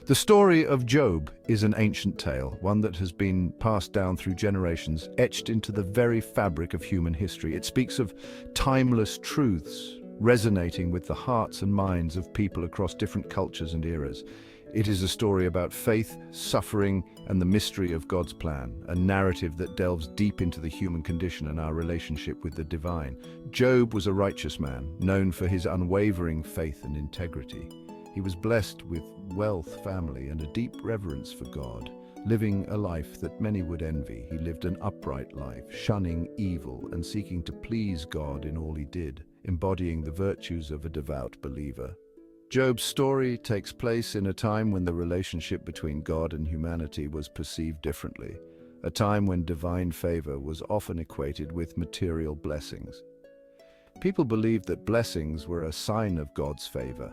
The story of Job is an ancient tale, one that has been passed down through generations, etched into the very fabric of human history. It speaks of timeless truths, resonating with the hearts and minds of people across different cultures and eras. It is a story about faith, suffering, and the mystery of God's plan, a narrative that delves deep into the human condition and our relationship with the divine. Job was a righteous man, known for his unwavering faith and integrity. He was blessed with wealth, family, and a deep reverence for God, living a life that many would envy. He lived an upright life, shunning evil and seeking to please God in all he did, embodying the virtues of a devout believer. Job's story takes place in a time when the relationship between God and humanity was perceived differently, a time when divine favor was often equated with material blessings. People believed that blessings were a sign of God's favor,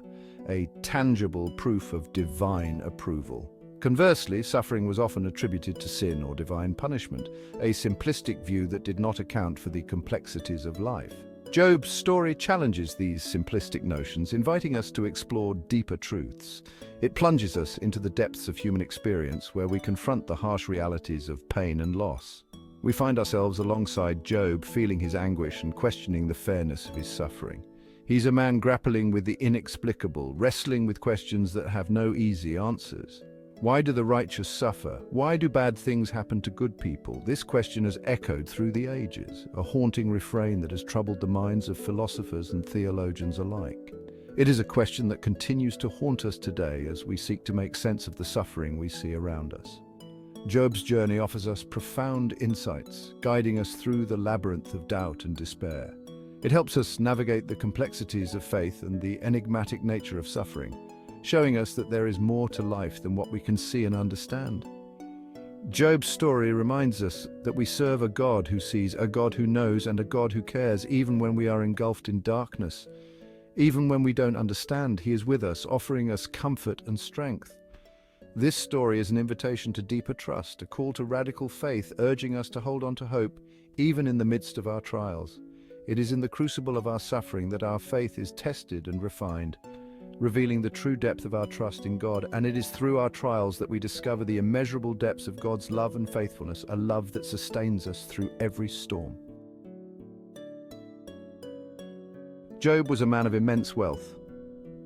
a tangible proof of divine approval. Conversely, suffering was often attributed to sin or divine punishment, a simplistic view that did not account for the complexities of life. Job's story challenges these simplistic notions, inviting us to explore deeper truths. It plunges us into the depths of human experience, where we confront the harsh realities of pain and loss. We find ourselves alongside Job, feeling his anguish and questioning the fairness of his suffering. He's a man grappling with the inexplicable, wrestling with questions that have no easy answers. Why do the righteous suffer? Why do bad things happen to good people? This question has echoed through the ages, a haunting refrain that has troubled the minds of philosophers and theologians alike. It is a question that continues to haunt us today as we seek to make sense of the suffering we see around us. Job's journey offers us profound insights, guiding us through the labyrinth of doubt and despair. It helps us navigate the complexities of faith and the enigmatic nature of suffering, showing us that there is more to life than what we can see and understand. Job's story reminds us that we serve a God who sees, a God who knows, and a God who cares, even when we are engulfed in darkness. Even when we don't understand, He is with us, offering us comfort and strength. This story is an invitation to deeper trust, a call to radical faith, urging us to hold on to hope, even in the midst of our trials. It is in the crucible of our suffering that our faith is tested and refined, revealing the true depth of our trust in God, and it is through our trials that we discover the immeasurable depths of God's love and faithfulness, a love that sustains us through every storm. Job was a man of immense wealth.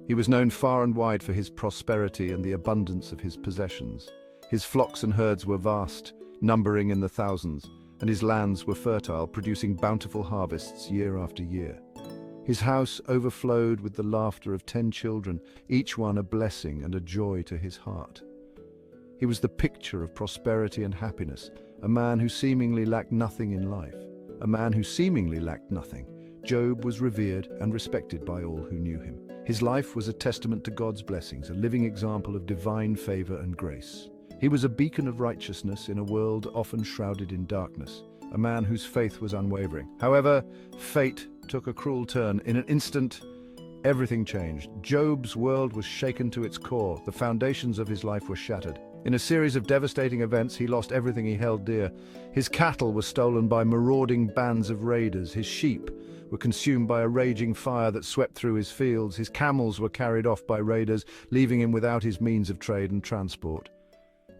He was known far and wide for his prosperity and the abundance of his possessions. His flocks and herds were vast, numbering in the thousands, and his lands were fertile, producing bountiful harvests year after year. His house overflowed with the laughter of 10 children, each one a blessing and a joy to his heart. He was the picture of prosperity and happiness, a man who seemingly lacked nothing in life. A man who seemingly lacked nothing. Job was revered and respected by all who knew him. His life was a testament to God's blessings, a living example of divine favor and grace. He was a beacon of righteousness in a world often shrouded in darkness, a man whose faith was unwavering. However, fate took a cruel turn. In an instant, everything changed. Job's world was shaken to its core. The foundations of his life were shattered. In a series of devastating events, he lost everything he held dear. His cattle were stolen by marauding bands of raiders. His sheep were consumed by a raging fire that swept through his fields. His camels were carried off by raiders, leaving him without his means of trade and transport.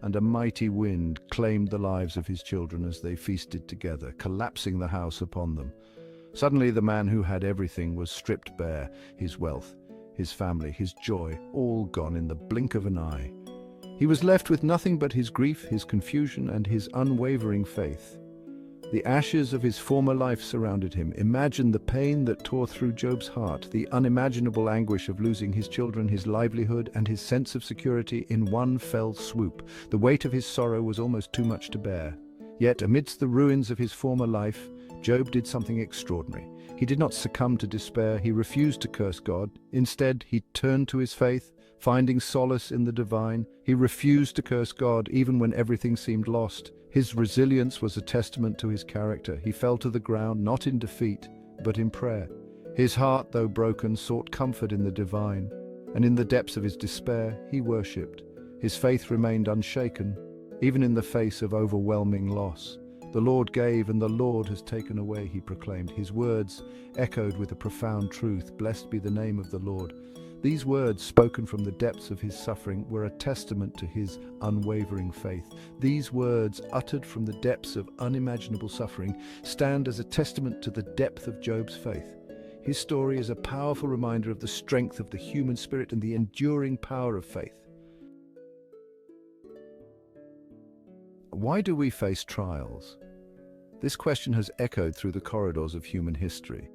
And a mighty wind claimed the lives of his children as they feasted together, collapsing the house upon them. Suddenly, the man who had everything was stripped bare, his wealth, his family, his joy, all gone in the blink of an eye. He was left with nothing but his grief, his confusion, and his unwavering faith. The ashes of his former life surrounded him. Imagine the pain that tore through Job's heart, the unimaginable anguish of losing his children, his livelihood, and his sense of security in one fell swoop. The weight of his sorrow was almost too much to bear. Yet, amidst the ruins of his former life, Job did something extraordinary. He did not succumb to despair. He refused to curse God. Instead, he turned to his faith, finding solace in the divine. He refused to curse God even when everything seemed lost. His resilience was a testament to his character. He fell to the ground, not in defeat, but in prayer. His heart, though broken, sought comfort in the divine, and in the depths of his despair, he worshipped. His faith remained unshaken, even in the face of overwhelming loss. The Lord gave, and the Lord has taken away, he proclaimed. His words echoed with a profound truth. Blessed be the name of the Lord. These words, spoken from the depths of his suffering, were a testament to his unwavering faith. These words, uttered from the depths of unimaginable suffering, stand as a testament to the depth of Job's faith. His story is a powerful reminder of the strength of the human spirit and the enduring power of faith. Why do we face trials? This question has echoed through the corridors of human history,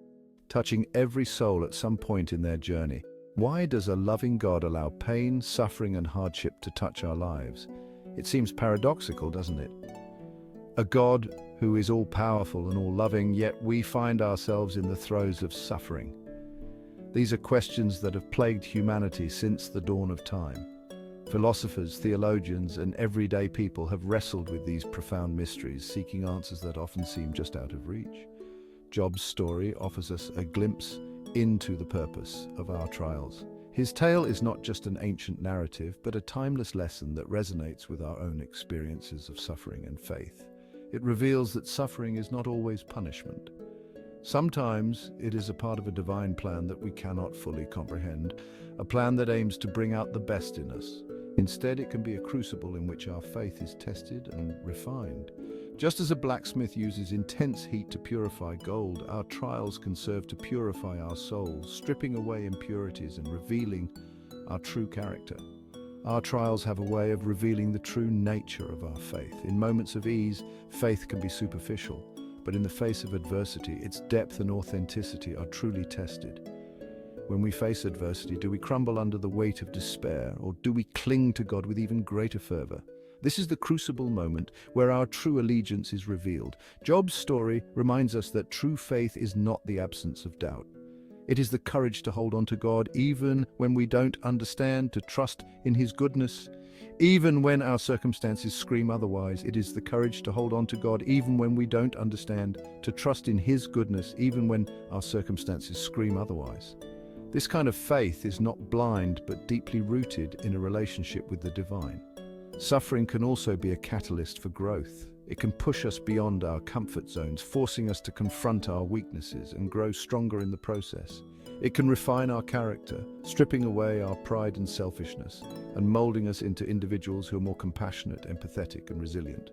touching every soul at some point in their journey. Why does a loving God allow pain, suffering, and hardship to touch our lives? It seems paradoxical, doesn't it? A God who is all-powerful and all-loving, yet we find ourselves in the throes of suffering. These are questions that have plagued humanity since the dawn of time. Philosophers, theologians, and everyday people have wrestled with these profound mysteries, seeking answers that often seem just out of reach. Job's story offers us a glimpse into the purpose of our trials. His tale is not just an ancient narrative, but a timeless lesson that resonates with our own experiences of suffering and faith. It reveals that suffering is not always punishment. Sometimes it is a part of a divine plan that we cannot fully comprehend, a plan that aims to bring out the best in us. Instead, it can be a crucible in which our faith is tested and refined. Just as a blacksmith uses intense heat to purify gold, our trials can serve to purify our souls, stripping away impurities and revealing our true character. Our trials have a way of revealing the true nature of our faith. In moments of ease, faith can be superficial, but in the face of adversity, its depth and authenticity are truly tested. When we face adversity, do we crumble under the weight of despair, or do we cling to God with even greater fervor? This is the crucible moment where our true allegiance is revealed. Job's story reminds us that true faith is not the absence of doubt. It is the courage to hold on to God even when we don't understand, to trust in His goodness. Even when our circumstances scream otherwise, it is the courage to hold on to God even when we don't understand, to trust in His goodness even when our circumstances scream otherwise. This kind of faith is not blind but deeply rooted in a relationship with the divine. Suffering can also be a catalyst for growth. It can push us beyond our comfort zones, forcing us to confront our weaknesses and grow stronger in the process. It can refine our character, stripping away our pride and selfishness, and molding us into individuals who are more compassionate, empathetic, and resilient.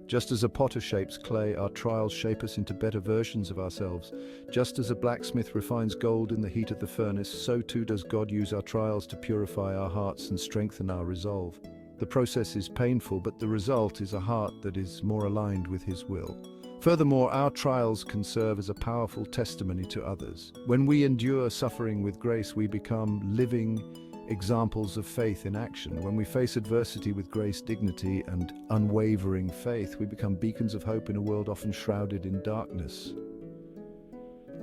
Just as a potter shapes clay, our trials shape us into better versions of ourselves. Just as a blacksmith refines gold in the heat of the furnace, so too does God use our trials to purify our hearts and strengthen our resolve. The process is painful, but the result is a heart that is more aligned with His will. Furthermore, our trials can serve as a powerful testimony to others. When we endure suffering with grace, we become living examples of faith in action. When we face adversity with grace, dignity, and unwavering faith, we become beacons of hope in a world often shrouded in darkness.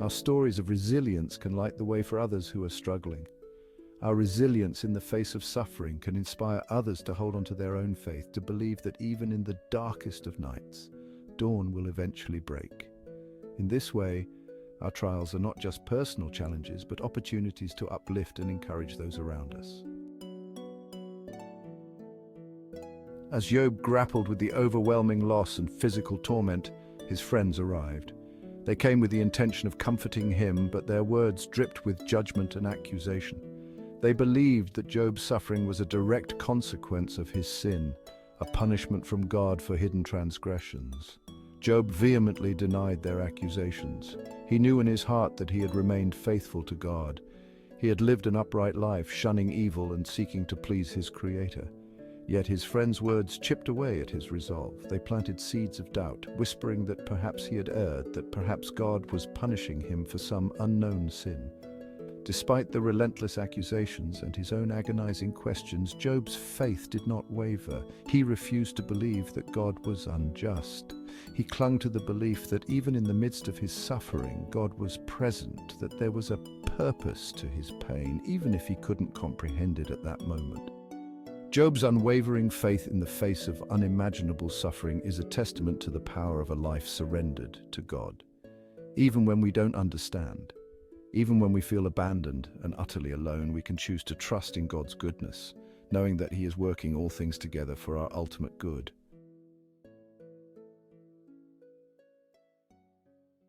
Our stories of resilience can light the way for others who are struggling. Our resilience in the face of suffering can inspire others to hold on to their own faith, to believe that even in the darkest of nights, dawn will eventually break. In this way, our trials are not just personal challenges, but opportunities to uplift and encourage those around us. As Job grappled with the overwhelming loss and physical torment, his friends arrived. They came with the intention of comforting him, but their words dripped with judgment and accusation. They believed that Job's suffering was a direct consequence of his sin, a punishment from God for hidden transgressions. Job vehemently denied their accusations. He knew in his heart that he had remained faithful to God. He had lived an upright life, shunning evil and seeking to please his Creator. Yet his friends' words chipped away at his resolve. They planted seeds of doubt, whispering that perhaps he had erred, that perhaps God was punishing him for some unknown sin. Despite the relentless accusations and his own agonizing questions, Job's faith did not waver. He refused to believe that God was unjust. He clung to the belief that even in the midst of his suffering, God was present, that there was a purpose to his pain, even if he couldn't comprehend it at that moment. Job's unwavering faith in the face of unimaginable suffering is a testament to the power of a life surrendered to God. Even when we don't understand, even when we feel abandoned and utterly alone, we can choose to trust in God's goodness, knowing that He is working all things together for our ultimate good.